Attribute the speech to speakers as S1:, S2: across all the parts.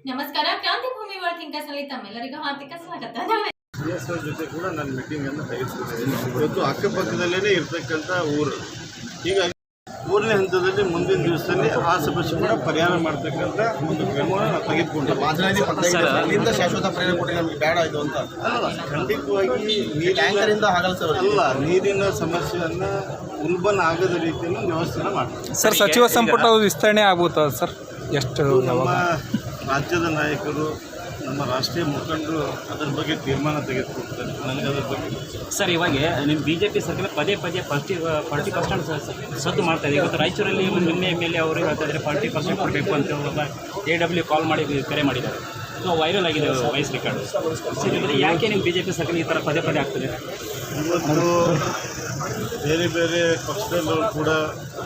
S1: ನಮಸ್ಕಾರ, ಕ್ರಾಂತಿ ಭೂಮಿ ವರ್ತಿಂಕಸಲ್ಲಿ ತಮ್ಮೆಲ್ಲರಿಗೂ ಹಾರ್ದಿಕ ಸ್ವಾಗತ.
S2: ಸಿಎಸ್ಆರ್ ಜೊತೆ ಕೂಡ ನಾನು ಮೀಟಿಂಗನ್ನು ತೆಗೆದುಕೊಂಡಿದ್ದೀನಿ. ಇವತ್ತು ಅಕ್ಕಪಕ್ಕದಲ್ಲೇ ಇರ್ತಕ್ಕಂಥ ಊರು, ಹೀಗಾಗಿ ಮೂರನೇ ಹಂತದಲ್ಲಿ ಮುಂದಿನ ದಿವಸದಲ್ಲಿ ಆ ಸಮಸ್ಯೆ ಕೂಡ ಪರಿಹಾರ ಮಾಡ್ತಕ್ಕಂಥ ಒಂದು ಕ್ರಮವನ್ನು ನಾವು ತೆಗೆದುಕೊಂಡು
S3: ಅಲ್ಲಿಂದ ಶಾಶ್ವತ ಪರಿಹಾರ ಕೊಡಿ, ನಮಗೆ ಬೇಡ ಇದು ಅಂತ
S2: ಅಲ್ಲ, ಖಂಡಿತವಾಗಿ
S3: ಟ್ಯಾಂಕರಿಂದ ಆಗಲ್ಲ
S2: ಅಲ್ಲ, ನೀರಿನ ಸಮಸ್ಯೆಯನ್ನು ಉಲ್ಬಣ ಆಗದ ರೀತಿಯಲ್ಲಿ ವ್ಯವಸ್ಥೆನ ಮಾಡ್ತೀವಿ.
S4: ಸರ್, ಸಚಿವ ಸಂಪುಟ ವಿಸ್ತರಣೆ ಆಗುತ್ತದೆ ಸರ್? ಎಷ್ಟು
S2: ನಮ್ಮ ರಾಜ್ಯದ ನಾಯಕರು, ನಮ್ಮ ರಾಷ್ಟ್ರೀಯ ಮುಖಂಡರು ಅದರ ಬಗ್ಗೆ ತೀರ್ಮಾನ ತೆಗೆದುಕೊಡ್ತಾರೆ. ನನಗೆ ಅದರ ಬಗ್ಗೆ
S5: ಸರ್, ಇವಾಗ ನಿಮ್ಮ ಬಿಜೆಪಿ ಸರ್ಕಾರ ಪದೇ 40% ಸದ್ದು ಮಾಡ್ತಾ ಇದೆ. ಇವತ್ತು ರಾಯಚೂರಲ್ಲಿ ನಿನ್ನೆ ಮೇಲೆ ಅವರು ಹೇಳ್ತಾ ಇದ್ದಾರೆ 40% ಕೊಡಬೇಕು ಅಂತ AW ಕಾಲ್ ಮಾಡಿ ಕರೆ ಮಾಡಿದ್ದಾರೆ. ಸೊ ವೈರಲ್ ಆಗಿದೆ ವಾಯ್ಸ್ ರೆಕಾರ್ಡ್. ಯಾಕೆ ನಿಮ್ಮ ಬಿಜೆಪಿ ಸರ್ಕಾರ ಈ ಥರ ಪದೇ ಆಗ್ತದೆ?
S2: ಇವತ್ತು ಬೇರೆ ಬೇರೆ ಪಕ್ಷದಲ್ಲೂ ಕೂಡ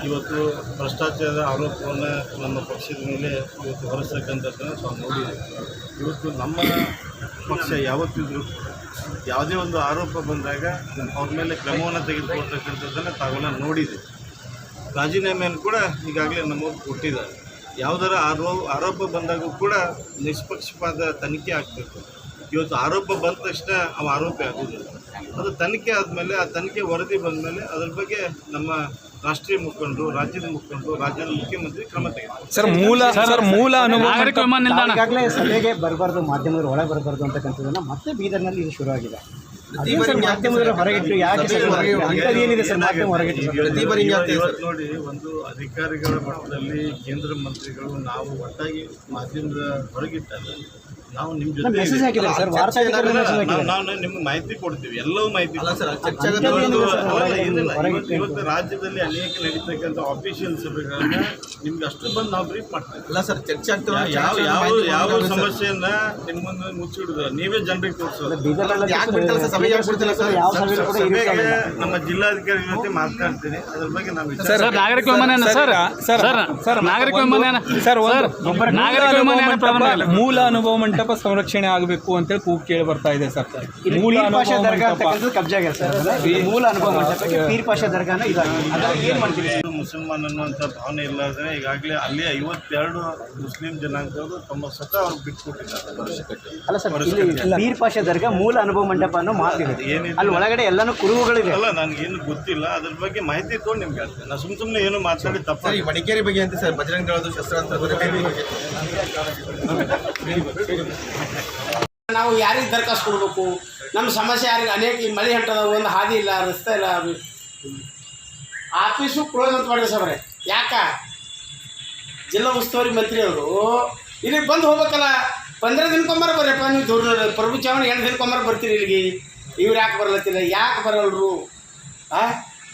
S2: ಇವತ್ತು ಭ್ರಷ್ಟಾಚಾರದ ಆರೋಪವನ್ನು ನಮ್ಮ ಪಕ್ಷದ ಮೇಲೆ ಇವತ್ತು ಹೊರಿಸ್ತಕ್ಕಂಥದ್ದನ್ನು ನಾವು ನೋಡಿದ್ದೀವಿ. ಇವತ್ತು ನಮ್ಮ ಪಕ್ಷ ಯಾವತ್ತಿದ್ರು ಯಾವುದೇ ಒಂದು ಆರೋಪ ಬಂದಾಗ ಅವ್ರ ಮೇಲೆ ಕ್ರಮವನ್ನು ತೆಗೆದುಕೊಳ್ತಕ್ಕಂಥದ್ದನ್ನು ತಾವೆಲ್ಲ ನೋಡಿದ್ದೀವಿ. ರಾಜೀನಾಮೆಯನ್ನು ಕೂಡ ಈಗಾಗಲೇ ನಮ್ಮವ್ರು ಕೊಟ್ಟಿದ್ದಾರೆ. ಯಾವುದರ ಆರೋಪ ಬಂದಾಗೂ ಕೂಡ ನಿಷ್ಪಕ್ಷಪಾತ ತನಿಖೆ ಆಗಬೇಕು. ಇವತ್ತು ಆರೋಪ ಬಂದ ತಕ್ಷಣ ಅವ ಆರೋಪಿ ಆಗೋದಿಲ್ಲ. ಅದು ತನಿಖೆ ಆದಮೇಲೆ, ಆ ತನಿಖೆ ವರದಿ ಬಂದ ಮೇಲೆ ಅದ್ರ ಬಗ್ಗೆ ನಮ್ಮ ರಾಷ್ಟ್ರೀಯ ಮುಖಂಡರು, ರಾಜ್ಯದ ಮುಖಂಡರು, ರಾಜ್ಯದ ಮುಖ್ಯಮಂತ್ರಿ ಕ್ರಮ ತೆಗೆದುಕೊಳ್ಳಿ.
S4: ಸರ್, ಮೂಲ
S6: ಈಗಾಗಲೇ ಸಭೆಗೆ ಬರಬಾರ್ದು, ಮಾಧ್ಯಮದವರು ಒಳಗೆ ಬರಬಾರ್ದು ಅಂತಕ್ಕಂಥದ್ದನ್ನು ಮತ್ತೆ ಬೀದರ್ನಲ್ಲಿ ಇದು ಶುರುವಾಗಿದೆ. ಮಾಧ್ಯಮದವರು ಹೊರಗಿಟ್ಟು ಯಾಕೆ ಏನಿದೆ ಸರ್ ಮಾಧ್ಯಮ ಹೊರಗಿಟ್ಟು?
S2: ಇವತ್ತು ನೋಡಿ, ಒಂದು ಅಧಿಕಾರಿಗಳ ಮಟ್ಟದಲ್ಲಿ ಕೇಂದ್ರ ಮಂತ್ರಿಗಳು ನಾವು ಒಟ್ಟಾಗಿ ಮಾಧ್ಯಮದ ಹೊರಗಿಟ್ಟಲ್ಲ, ನಾವು ನಿಮ್ಮ ಜೊತೆ ನಾವು ನಿಮ್ಗೆ ಮಾಹಿತಿ ಕೊಡ್ತೀವಿ, ಎಲ್ಲವೂ ಮಾಹಿತಿ. ಇವತ್ತು ರಾಜ್ಯದಲ್ಲಿ ಅನೇಕ ನಡೀತಕ್ಕಂಥ ಆಫೀಷಿಯಲ್ ಸಭೆಗಳನ್ನ ನಿಮ್ಗೆ ಅಷ್ಟು ಬಂದು ನಾವು ಬ್ರೀಫ್ ಮಾಡ್ತೀವಿ.
S3: ಅಲ್ಲ ಸರ್, ಚರ್ಚೆ ಆಗ್ತದೆ.
S2: ಯಾವ ಸಮಸ್ಯೆಯನ್ನ ನಿಮ್ಮ ಮುಂದೆ ಮುಚ್ಚಿಡುದು ನೀವೇ ಜನರಿಗೆ ತೋರಿಸೋದು. ನಮ್ಮ ಜಿಲ್ಲಾಧಿಕಾರಿ ಜೊತೆ ಮಾತನಾಡ್ತೀನಿ, ಅದ್ರ ಬಗ್ಗೆ ನಾವು
S4: ಮೂಲ ಅನುಭವ ಮಂಟಪ ಸಂರಕ್ಷಣೆ ಆಗಬೇಕು ಅಂತೇಳಿ ಕೂಗು ಕೇಳಿ ಬರ್ತಾ ಇದೆ ಸರ್. ಮೂಲ ಅನುಭವ
S6: ಕಬ್ಜಾ ಆಗಿದೆ ಸರ್. ಮೂಲ ಅನುಭವ ಮಂಟಪಕ್ಕೆ ಪೀರ್ ಪಾಷಾ ದರ್ಗಾನ ಏನು ಮಾಡ್ತೀವಿ?
S2: ಮುಸಲ್ಮಾನ್ ಅನ್ನುವಂಥ ಭಾವನೆ ಇಲ್ಲಾದ್ರೆ ಈಗಾಗಲೇ ಅಲ್ಲಿ 52 ಮುಸ್ಲಿಂ ಜನಾಂಗದವರು ತಮ್ಮ ಸ್ವತಃ ಅವ್ರು ಬಿಟ್ಕೊಟ್ಟಿದ್ದಾರೆ.
S6: ಅಲ್ಲ ಸರ್, ಪೀರ್ ಪಾಷಾ ದರ್ಗಾ ಮೂಲ ಅನುಭವ ಮಂಟಪ ಅನ್ನೋ ಮಾತಿದೆ. ಅಲ್ಲಿ ಒಳಗಡೆ ಎಲ್ಲಾನು ಕುರುಹುಗಳಿದೆ.
S2: ಅಲ್ಲ, ನನಗೇನು ಗೊತ್ತಿಲ್ಲ, ಅದ್ರ ಬಗ್ಗೆ ಮಾಹಿತಿ ತೊಗೊಂಡು ನಿಮ್ಗೆ ಹೇಳ್ತೇನೆ. ನಾನು ಸುಮ್ಮನೆ ಏನು ಮಾತಾಡಿ ತಪ್ಪ.
S3: ಈ ಮಡಿಕೇರಿ ಬಗ್ಗೆ ಅಂತ ಸರ್, ಬಜರಂಗ ದಳದ ಶಸ್ತ್ರಾಸ್ತ್ರ
S7: ನಾವು ಯಾರಿಗೆ ದರಖಾಸ್ತು ಕೊಡಬೇಕು? ನಮ್ಮ ಸಮಸ್ಯೆ ಯಾರಿಗೆ? ಅನೇಕ ಮಳೆ ಹೊಂಟದ, ಒಂದು ಹಾದಿ ಇಲ್ಲ, ರಸ್ತೆ ಇಲ್ಲ, ಆಫೀಸು ಕ್ಲೋಸ್ ಅಂತ ಮಾಡಿದೆ ಸಾಬ್ರೆ. ಯಾಕ? ಜಿಲ್ಲಾ ಉಸ್ತುವಾರಿ ಮಂತ್ರಿ ಅವರು ಇಲ್ಲಿಗೆ ಬಂದು ಹೋಗ್ಬೇಕಲ್ಲ. 15 ದಿನಕ್ಕೊಮ್ಮರ ಬರ್ರಪ್ಪ ನೀವು. ದೂರ ಪ್ರಭು ಚೌಹಾಣ್ 8 ದಿನಕ್ಕೊಮ್ಮರ ಬರ್ತೀರಿ ಇಲ್ಲಿಗೆ. ಇವ್ರು ಯಾಕೆ ಬರಲತ್ತಿಲ್ಲ? ಯಾಕೆ ಬರಲ್ರು?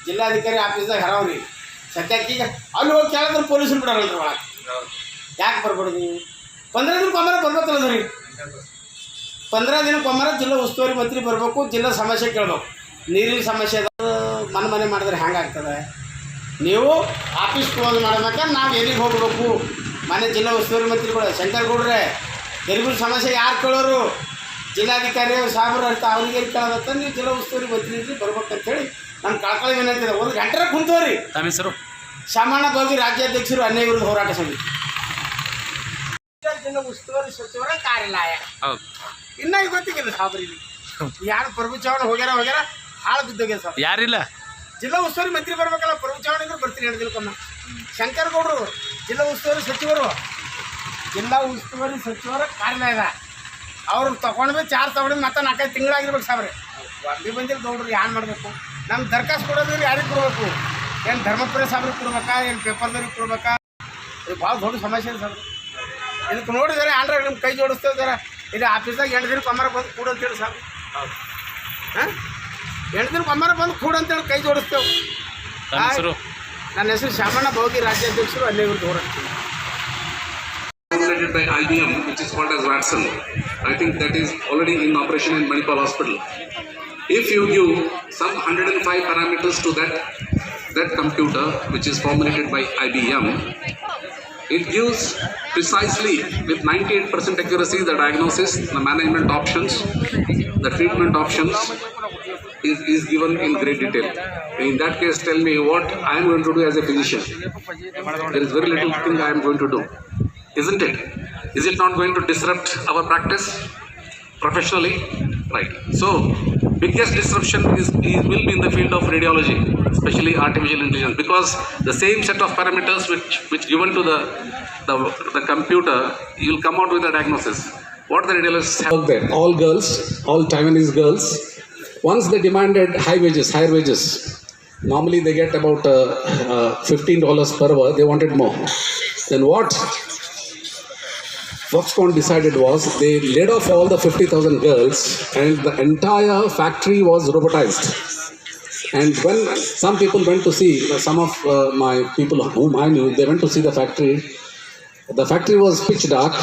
S7: ಜಿಲ್ಲಾಧಿಕಾರಿ ಆಫೀಸ್ದಾಗ ಹರಾವ್ರಿ ಸತ್ಯಾಕೀಗ ಅಲ್ಲಿ ಹೋಗಿ ಕೇಳಿದ್ರೆ ಪೊಲೀಸರು ಬಿಡೋರಲ್ರಿ ಒಳಗೆ. ಯಾಕೆ ಬರ್ಬಾರ್ದು? 15 ದಿನಕ್ಕೊಮ್ಮರ ಬರ್ಬೇಕಲ್ಲ ರೀ. 15 ದಿನಕ್ಕೊಮ್ಮರ ಜಿಲ್ಲಾ ಉಸ್ತುವಾರಿ ಮಂತ್ರಿ ಬರಬೇಕು, ಜಿಲ್ಲಾ ಸಮಸ್ಯೆ ಕೇಳಬೇಕು. ನೀರಿನ ಸಮಸ್ಯೆ ಮನೆ ಮಾಡಿದ್ರೆ ಹೆಂಗಾಗ್ತದೆ? ನೀವು ಆಫೀಸ್ ಕ್ಲೋಸ್ ಮಾಡ್ಬೇಕಾದ್ರೆ ನಾವು ಎಲ್ಲಿಗೆ ಹೋಗಬೇಕು? ಮನೆ ಜಿಲ್ಲಾ ಉಸ್ತುವಾರಿ ಮಂತ್ರಿಗಳು ಶಂಕರಗೌಡ್ರೆ ತೆರಿಗೆ ಸಮಸ್ಯೆ ಯಾರು ಕೇಳೋರು? ಜಿಲ್ಲಾಧಿಕಾರಿ ಸಾಹೇಬರು ಅರ್ಥ ಅವ್ರಿಗೆ ಎಲ್ಲಿ ಕೇಳೋದತ್ತ ನೀವು ಜಿಲ್ಲಾ ಉಸ್ತುವಾರಿ ಮಂತ್ರಿ ಬರ್ಬೇಕಂತೇಳಿ ನನ್ನ ಕಳ್ಕಳಿ ವಿನಂತಿ ಇದೆ. 1 ಗಂಟೆ ಕುಂತವ್ರಿ.
S5: ತಮ್ಮ ಹೆಸರು?
S7: ಶಾಮಣ್ಣ ಗೋಗಿ, ರಾಜ್ಯಾಧ್ಯಕ್ಷರು, ಅನ್ಯಾಯ ವಿರುದ್ಧ ಹೋರಾಟ ಸಮಿತಿ. ಜಿಲ್ಲಾ ಉಸ್ತುವಾರಿ ಸಚಿವರ ಕಾರ್ಯಾಲಯ ಇನ್ನೂ ಗೊತ್ತಿಲ್ಲ ಸಾಬ್ರಿ. ಯಾರು ಪ್ರಭು ಚೌಹಾಣ್ ಹೋಗ್ಯಾರ ಹಾಳು ಬಿದ್ದೋಗ್ಯಾರ ಸರ್.
S5: ಯಾರಿಲ್ಲ?
S7: ಜಿಲ್ಲಾ ಉಸ್ತುವಾರಿ ಮಂತ್ರಿ ಬರ್ಬೇಕಲ್ಲ. ಪ್ರಭು ಚೌಹಾಣ್ ಇದ್ರೆ ಬರ್ತೀನಿ 2 ದಿನಕ್ಕೊಮ್ಮೆ. ಶಂಕರಗೌಡರು ಜಿಲ್ಲಾ ಉಸ್ತುವಾರಿ ಸಚಿವರು, ಜಿಲ್ಲಾ ಉಸ್ತುವಾರಿ ಸಚಿವರ ಕಾರ್ಯಾಲಯದ ಅವ್ರು ತೊಗೊಂಡ್ಬಿ 4 ತಗೊಂಡು ಮತ್ತೆ 4-5 ತಿಂಗಳಾಗಿರ್ಬೇಕು ಸಾಬ್ರಿ. ಒಬ್ಬಿ ಬಂದಿಲ್ಲ ಗೌಡ್ರು. ಏನು ಮಾಡಬೇಕು? ನಮ್ಮ ದರ್ಖಾಸ್ತು ಕೊಡೋದ್ರೆ ಯಾರಿಗೆ ಕೊಡಬೇಕು? ಏನು ಧರ್ಮಪುರ ಸಾಬ್ರಿಗೆ ಕೊಡ್ಬೇಕಾ? ಏನು ಪೇಪರ್ದವ್ರಿಗೆ ಕೊಡ್ಬೇಕಾ? ಇದು ಭಾಳ ದೊಡ್ಡ ಸಮಸ್ಯೆ ಇದೆ ಸರ್. ಇದಕ್ಕೆ ನೋಡಿದರೆ ಆಂಡ್ರೆ ನಿಮ್ಮ ಕೈ ಜೋಡಿಸ್ತೇವೆ ಸರ. ಇದು ಆಫೀಸ್ದಾಗ 8 ದಿನಕ್ಕೊಮ್ಮರ ಬಂದು ಕೂಡು ಅಂತೇಳಿ ಸಾಕು. 8 ದಿನಕ್ಕೊಮ್ಮರ ಬಂದು ಕೂಡು ಅಂತೇಳಿ ಕೈ ಜೋಡಿಸ್ತೇವೆ. ನನ್ನ ಹೆಸರು ಶಾಮಣ್ಣ ಬೋಗಿ, ರಾಜ್ಯಾಧ್ಯಕ್ಷರು, ಅನ್ಯಾಯ ವಿರುದ್ಧ ಹೋರಾಟ.
S8: By IBM, which is called as Watson. I think that is already in operation in Manipal Hospital. If you give some 105 parameters to that computer, which is formulated by IBM, it gives precisely with 98% accuracy the diagnosis, the management options, the treatment options is given in great detail. In that case, tell me what I am going to do as a physician. There is very little thing I am going to do, isn't it? is it not going to disrupt our practice professionally? Right. So, biggest disruption will be in the field of radiology, especially artificial intelligence, because the same set of parameters which given to the computer, you will come out with a diagnosis. What the radiologists have
S9: There, all girls, all Taiwanese girls, once they demanded higher wages. Normally they get about $15 per hour. They wanted more. Then what Foxconn decided was they laid off all the 50,000 girls, and the entire factory was robotized. And when some people went to see, some of my people whom I knew, they went to see the factory. The factory was pitch dark,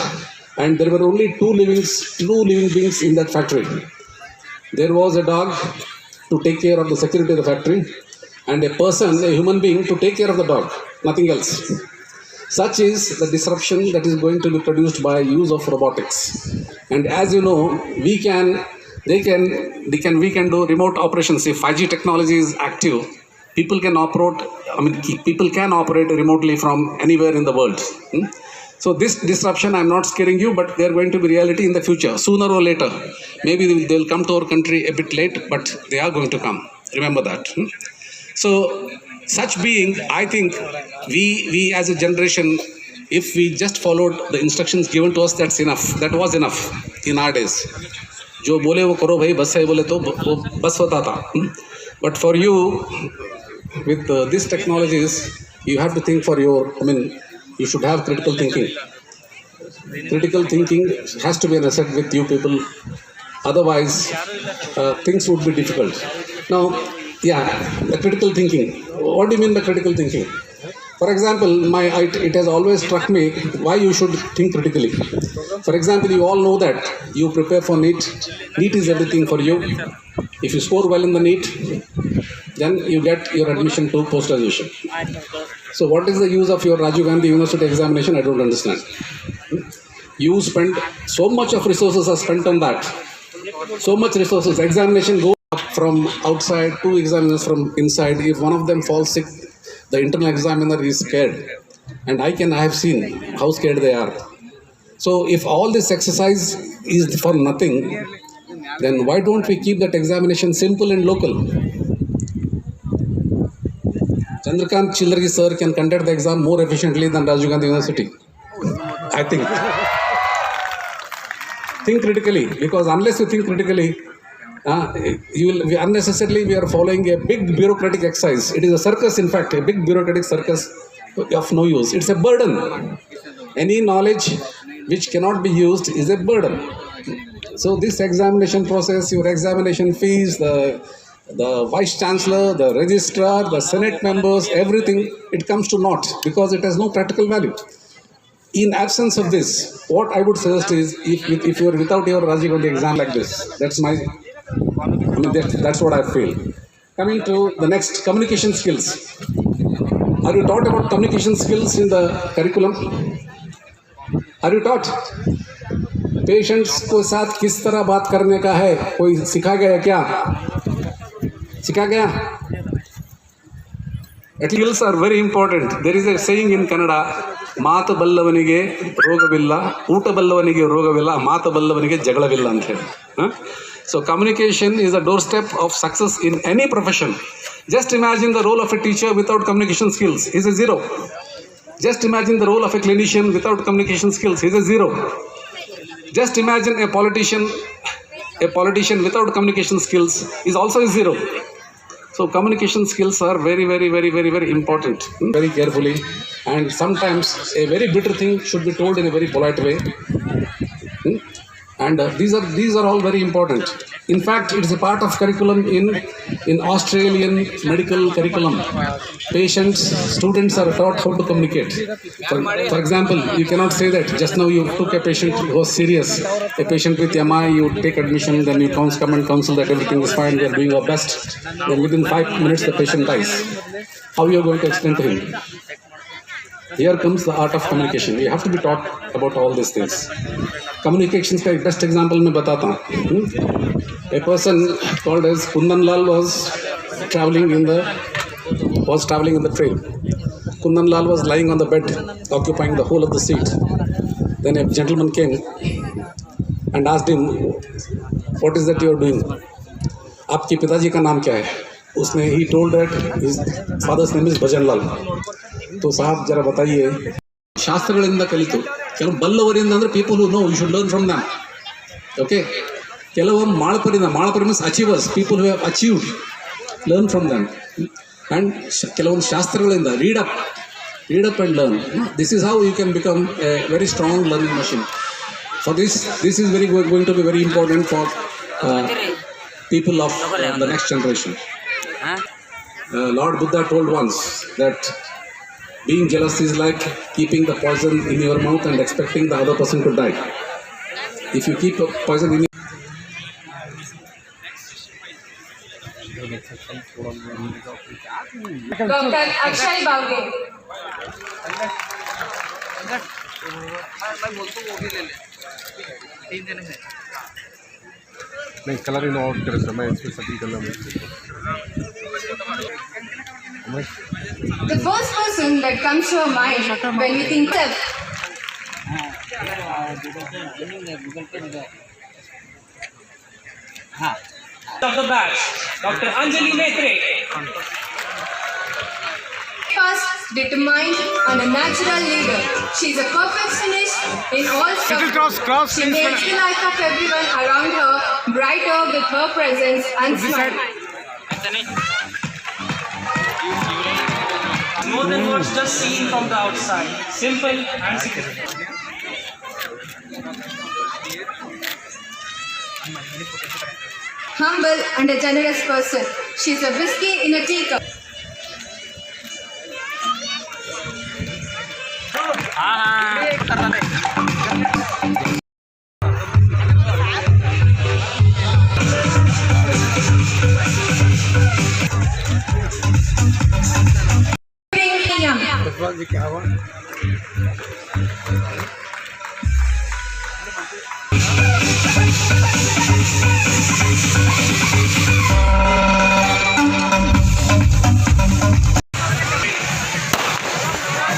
S9: and there were only two living beings in that factory. There was a dog to take care of the security of the factory, and a person, a human being, to take care of the dog, nothing else. Such is the disruption that is going to be produced by use of robotics. And as you know, we can do remote operations. If 5G technology is active, people can operate remotely from anywhere in the world. So this disruption, I'm not scaring you, but they're going to be reality in the future, sooner or later. Maybe they'll come to our country a bit late, but they are going to come. Remember that. So, such being, I think we as a generation, if we just followed the instructions given to us, that's enough. That was enough in our days. Jo bole wo karo bhai, bas hai bole to bas hota tha. But for you, with these technologies, you have to think for you should have critical thinking. Critical thinking has to be an asset with you people. Otherwise, things would be difficult. Now, the critical thinking. What do you mean by critical thinking? For example, it has always struck me why you should think critically. For example, you all know that you prepare for NEET. NEET is everything for you. If you score well in the NEET, then you get your admission to post-graduation. So what is the use of your Rajiv Gandhi University examination? I don't understand. You spend so much of resources are spent on that. So much resources. Examination goes up from outside, two examiners from inside. If one of them falls sick, the internal examiner is scared. And I have seen how scared they are. So if all this exercise is for nothing, then why don't we keep that examination simple and local? Chandrakant Chillargi sir can conduct the exam more efficiently than Rajiv Gandhi University. I think. Think critically, because unless you think critically, we are following a big bureaucratic exercise. It is a circus, in fact, a big bureaucratic circus of no use. It's a burden. Any knowledge which cannot be used is a burden. So this examination process, your examination fees, the vice chancellor, the registrar, the senate members, everything, it comes to naught because it has no practical value. In absence of this, what I would suggest is, if you are without your Rajiv Gandhi exam like this, that's what I feel. Coming to the next, communication skills. Are you taught about communication skills in the curriculum? Are you taught? Patients को साथ किस तरह बात करने का है, कोई सिखा गया क्या? सिखा गया? Skills are very important. There is a saying in Kannada, ಮಾತು ಬಲ್ಲವನಿಗೆ ರೋಗವಿಲ್ಲ, ಊಟ ಬಲ್ಲವನಿಗೆ ರೋಗವಿಲ್ಲ, ಮಾತು ಬಲ್ಲವನಿಗೆ ಜಗಳವಿಲ್ಲ ಅಂತ ಹೇಳಿ. So communication is a doorstep of success in any profession. Just imagine the role of a teacher without communication skills. He's a zero. Just imagine the role of a clinician without communication skills. He's a zero. Just imagine a politician without communication skills is also a zero. So communication skills are very, very, very, very, very important. Very carefully, and sometimes a very bitter thing should be told in a very polite way. And these are all very important. In fact, it is a part of curriculum in Australian medical curriculum. Students are taught how to communicate. For example, you cannot say that just now you took a patient who was serious, a patient with MI, you take admission, then you come and counsel that everything is fine, we are doing our best. Then within 5 minutes the patient dies. How you are going to explain to him? Here comes the art of communication. You have to be taught about all these things. Communications का best example मैं बताता हूँ. A person called as Kundan Lal was traveling in the train. Kundan Lal was lying on the bed, occupying the whole of the seat. Then a gentleman came and asked him, what is that you are doing? आपके पिताजी का नाम क्या है? उसने he told that his father's name is Bhajanlal. तो साहब जरा बताइए, ಶಾಸ್ತ್ರಗಳಿಂದ ಕಲಿತು ಕೆಲವು ಬಲ್ಲವರಿಂದ ಅಂದರೆ people who know you should learn from them. Okay, ಕೆಲವೊಂದು ಮಾಳಪರಿ means achievers, people who have achieved, learn from them. And ಕೆಲವೊಂದು ಶಾಸ್ತ್ರಗಳಿಂದ read up and learn. This is how you can become a very strong learning machine. For this is going to be very important for people of the next generation. Lord Buddha told once that being jealous is like keeping the poison in your mouth and expecting the other person to die. If you keep a poison in
S10: Dr. Akshay Bavge.
S3: नहीं colour in out करे sir, मैं इसमें सभी colour में.
S10: The first person that comes to your mind when you think of
S5: of the batch, Dr. Anjali Maitre.
S10: fast, determined, and a natural leader. She's a perfectionist in all subjects. She makes the life of everyone around her brighter with her presence and smile.
S5: More than what's just seen from the outside. Simple and significant.
S10: Humble and a generous person. She's a whiskey in a teacup.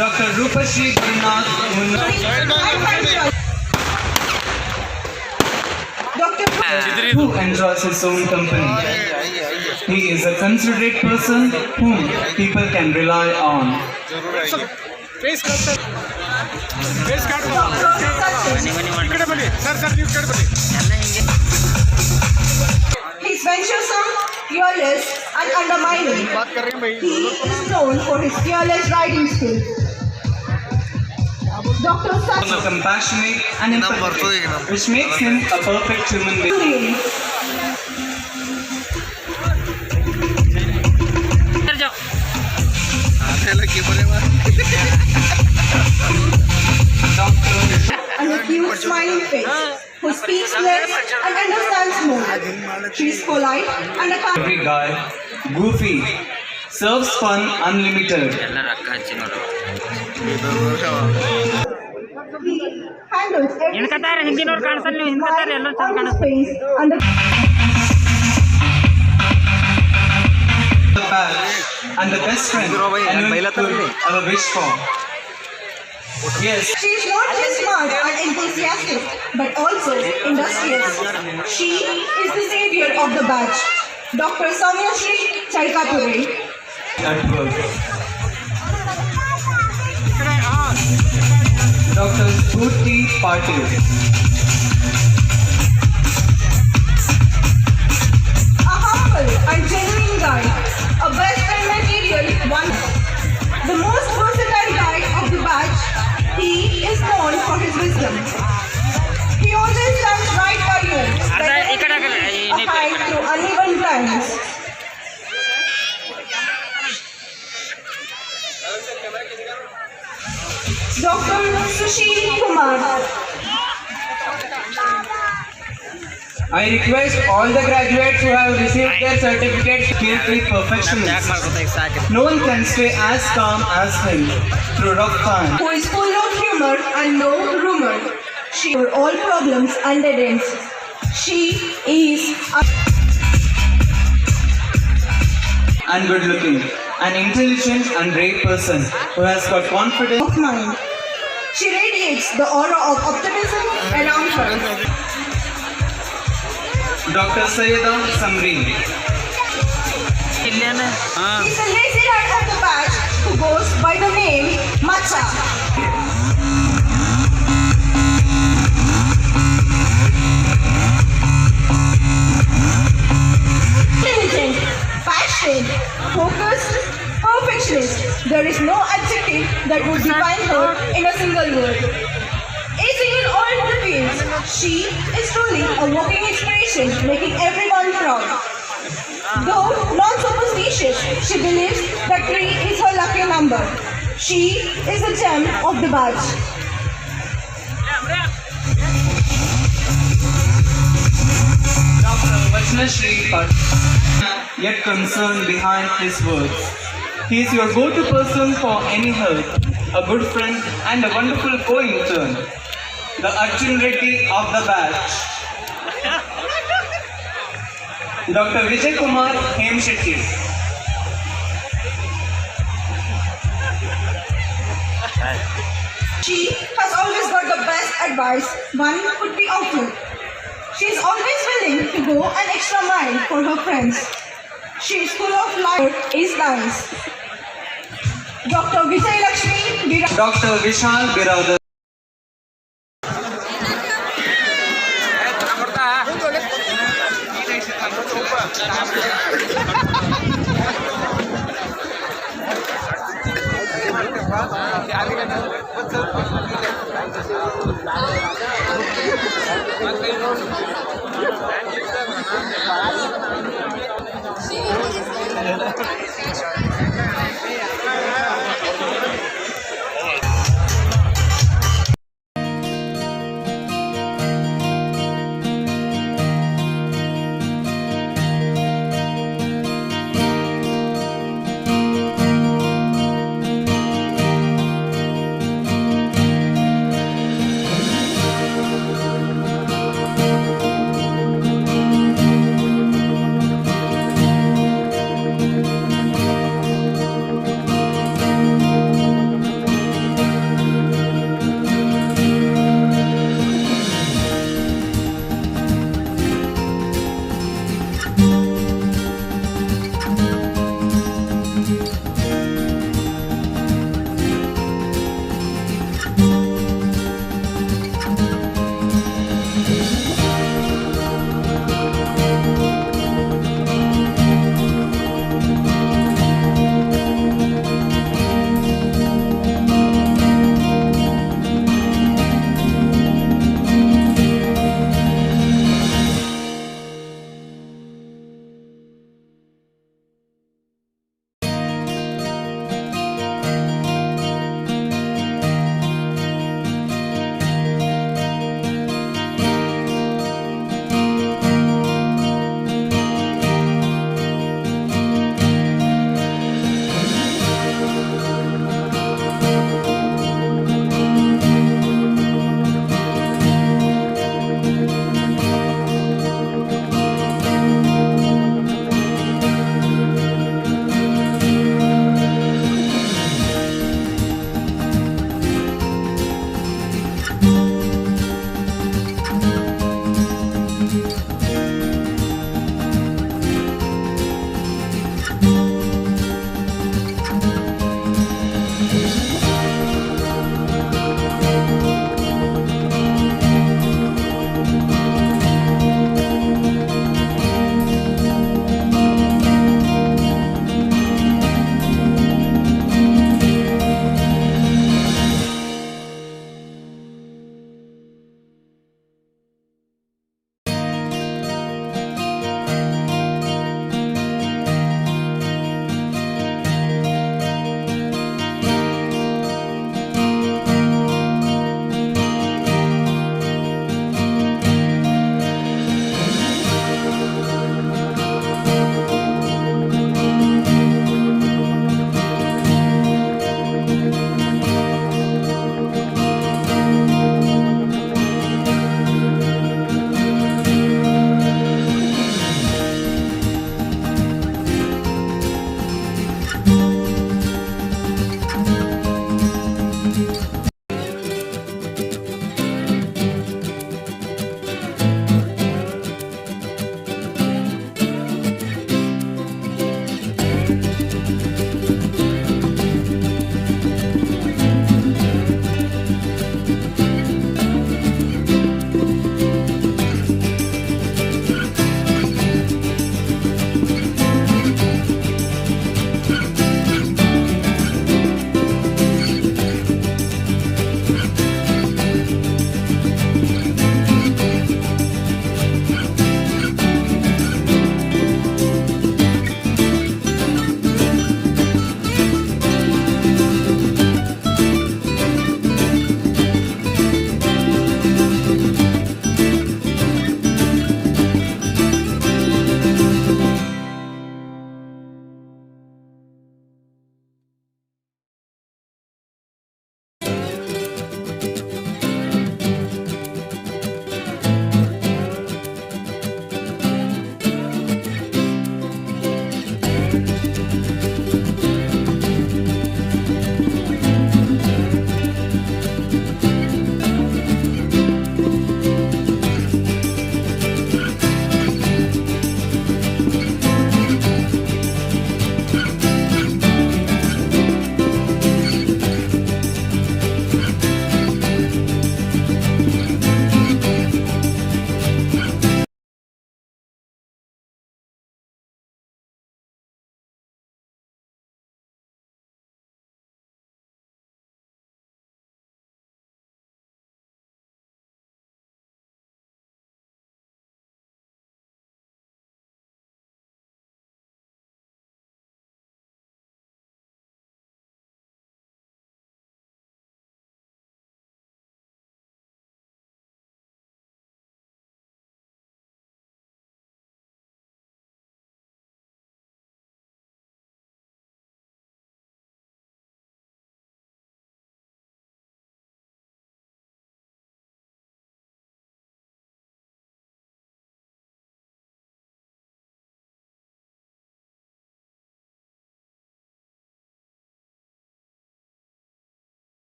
S4: Dr. Rupashri Gurunath who enjoys his own company. He is a considerate person whom people can rely on.
S10: He's venturesome, fearless, and undermining. He is known for his fearless writing skills. Dr.
S4: Compassionate and empathetic, which makes him a perfect human being.
S10: And a cute smiling face, who speaks less and understands more. She's polite and a kind.
S4: Every guy, goofy, serves fun unlimited.
S10: Handles everything on his face and the
S4: And the best friend anyone could ever wish for. Yes.
S10: She's not just smart and enthusiastic, but also industrious. She is the savior of the batch. Dr. Soumya Shri Chaikapure.
S4: At work. Dr. Spurti Patil.
S10: A humble and genuine guy, a best friend material one. The most versatile guy of the batch, he is known for his wisdom. He always stands right by you, whether a fight through uneven times. Dr. Sushil Kumar.
S4: I request all the graduates who have received their certificates to feel perfectionists. No one can stay as calm as him through rough times.
S10: Who is full of humor and no rumor. She for all problems and dead ends. She is
S4: And good looking, an intelligent and brave person who has got confidence
S10: of mind. She radiates the aura of optimism around her.
S4: Dr. Sayyida Samreen.
S10: He's the lazy rat of the batch who goes by the name Macha. Intelligent, passionate, focused, perfectionist. There is no adjective that would define her in a single word. Acing in all the fields, she is truly a walking inspiration, making everyone proud. Though non-superstitious, she believes that 3 is her lucky number. She is the gem of the batch.
S4: Dr. Vachnashri Bhatt, yet concerned behind his words. He is your go-to person for any help, a good friend and a wonderful co-intern. The Arjun Reddy of the batch. Dr. Vijay Kumar Hemshetty.
S10: She has always got the best advice one could be offered. She is always willing to go an extra mile for her friends. She is full of life, is nice. Dr. Vijay Lakshmi
S4: Dr. Vishal Biradar.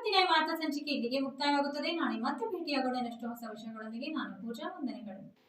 S1: ಇವತ್ತಿನ ಈ ವಾರ್ತಾ ಸಂಚಿಕೆ ಇಲ್ಲಿಗೆ ಮುಕ್ತಾಯವಾಗುತ್ತದೆ. ನಾಳೆ ಮತ್ತೆ ಭೇಟಿಯಾಗೋಣ ಇನ್ನಷ್ಟು ಹೊಸ ವಿಷಯಗಳೊಂದಿಗೆ. ನಾನು ಪೂಜಾ, ವಂದನೆಗಳು.